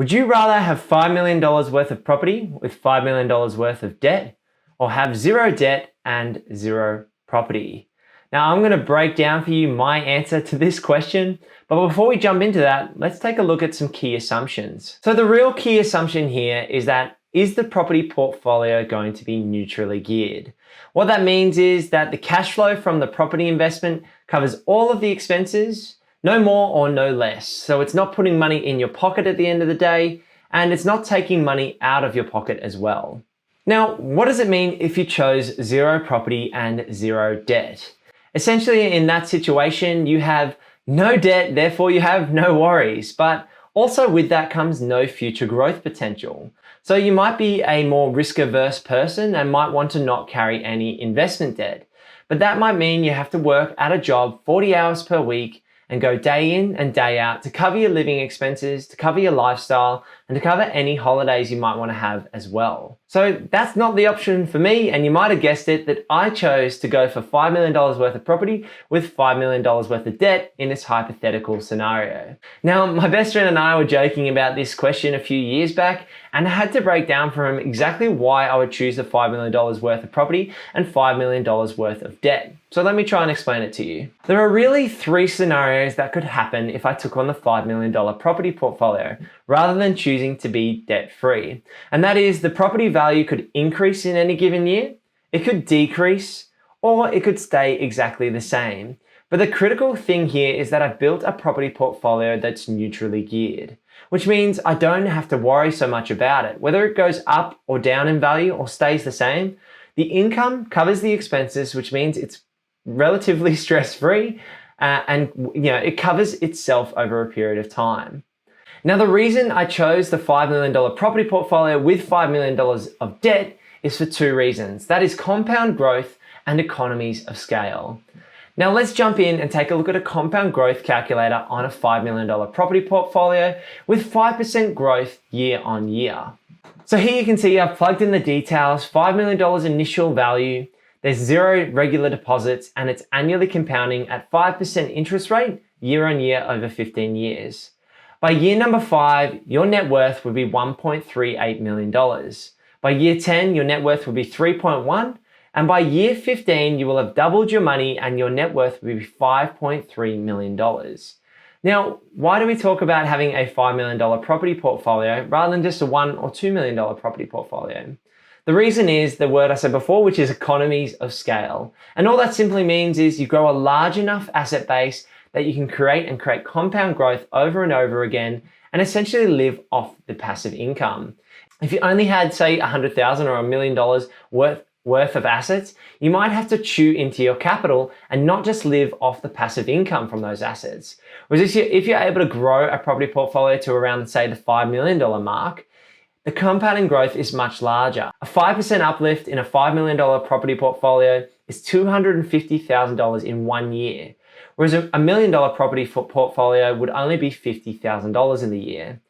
Would you rather have $5 million worth of property with $5 million worth of debt, or have zero debt and zero property? Now I'm going to break down for you my answer to this question, but before we jump into that, let's take a look at some key assumptions. So the real key assumption here is the property portfolio going to be neutrally geared? What that means is that the cash flow from the property investment covers all of the expenses, no more or no less. So it's not putting money in your pocket at the end of the day, and it's not taking money out of your pocket as well. Now, what does it mean if you chose zero property and zero debt? Essentially, in that situation, you have no debt, therefore you have no worries, but also with that comes no future growth potential. So you might be a more risk-averse person and might want to not carry any investment debt, but that might mean you have to work at a job 40 hours per week and go day in and day out to cover your living expenses, to cover your lifestyle, and to cover any holidays you might want to have as well. So that's not the option for me, and you might have guessed it that I chose to go for $5 million worth of property with $5 million worth of debt in this hypothetical scenario. Now, my best friend and I were joking about this question a few years back, and I had to break down for him exactly why I would choose the $5 million worth of property and $5 million worth of debt. So let me try and explain it to you. There are really three scenarios that could happen if I took on the $5 million property portfolio, rather than choosing to be debt-free. And that is, the property value could increase in any given year, it could decrease, or it could stay exactly the same. But the critical thing here is that I've built a property portfolio that's neutrally geared, which means I don't have to worry so much about it. Whether it goes up or down in value or stays the same, the income covers the expenses, which means it's relatively stress-free, and it covers itself over a period of time. Now, the reason I chose the $5 million property portfolio with $5 million of debt is for two reasons. That is compound growth and economies of scale. Now let's jump in and take a look at a compound growth calculator on a $5 million property portfolio with 5% growth year on year. So here you can see I've plugged in the details, $5 million initial value, there's zero regular deposits, and it's annually compounding at 5% interest rate year on year over 15 years. By year number 5, your net worth would be $1.38 million. By year 10, your net worth would be 3.1, and by year 15, you will have doubled your money and your net worth will be $5.3 million. Now, why do we talk about having a $5 million property portfolio rather than just a $1 or $2 million property portfolio? The reason is the word I said before, which is economies of scale. And all that simply means is you grow a large enough asset base that you can create compound growth over and over again and essentially live off the passive income. If you only had, say, $100,000 or $1 million worth of assets, you might have to chew into your capital and not just live off the passive income from those assets. Whereas if you're able to grow a property portfolio to around, say, the $5 million mark, the compounding growth is much larger. A 5% uplift in a $5 million property portfolio is $250,000 in 1 year, whereas a $1 million property portfolio would only be $50,000 in the year.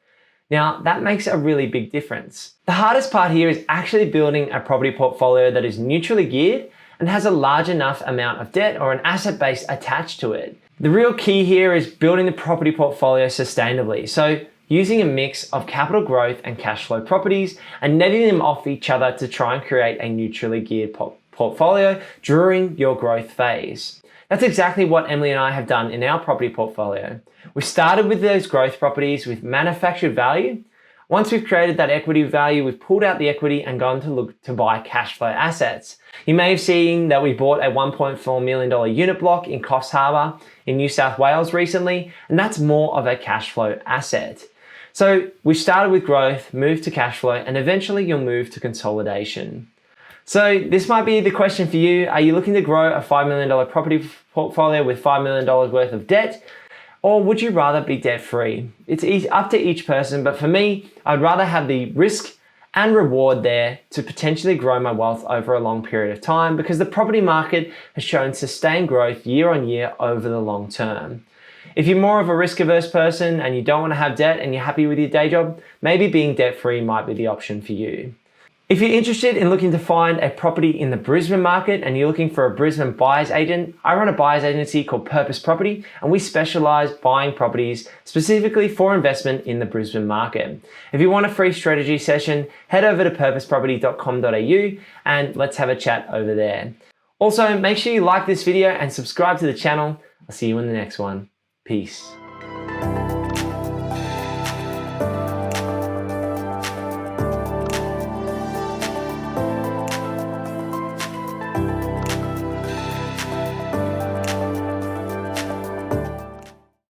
Now, that makes a really big difference. The hardest part here is actually building a property portfolio that is neutrally geared and has a large enough amount of debt or an asset base attached to it. The real key here is building the property portfolio sustainably. So using a mix of capital growth and cash flow properties and netting them off each other to try and create a neutrally geared portfolio during your growth phase. That's exactly what Emily and I have done in our property portfolio. We started with those growth properties with manufactured value. Once we've created that equity value, we've pulled out the equity and gone to look to buy cash flow assets. You may have seen that we bought a $1.4 million unit block in Coffs Harbour in New South Wales recently, and that's more of a cash flow asset. So we started with growth, moved to cash flow, and eventually you'll move to consolidation. So this might be the question for you. Are you looking to grow a $5 million property portfolio with $5 million worth of debt? Or would you rather be debt-free? It's up to each person, but for me, I'd rather have the risk and reward there to potentially grow my wealth over a long period of time, because the property market has shown sustained growth year on year over the long term. If you're more of a risk-averse person and you don't want to have debt and you're happy with your day job, maybe being debt-free might be the option for you. If you're interested in looking to find a property in the Brisbane market and you're looking for a Brisbane buyer's agent, I run a buyer's agency called Purpose Property, and we specialize buying properties specifically for investment in the Brisbane market. If you want a free strategy session, head over to purposeproperty.com.au and let's have a chat over there. Also, make sure you like this video and subscribe to the channel. I'll see you in the next one. Peace.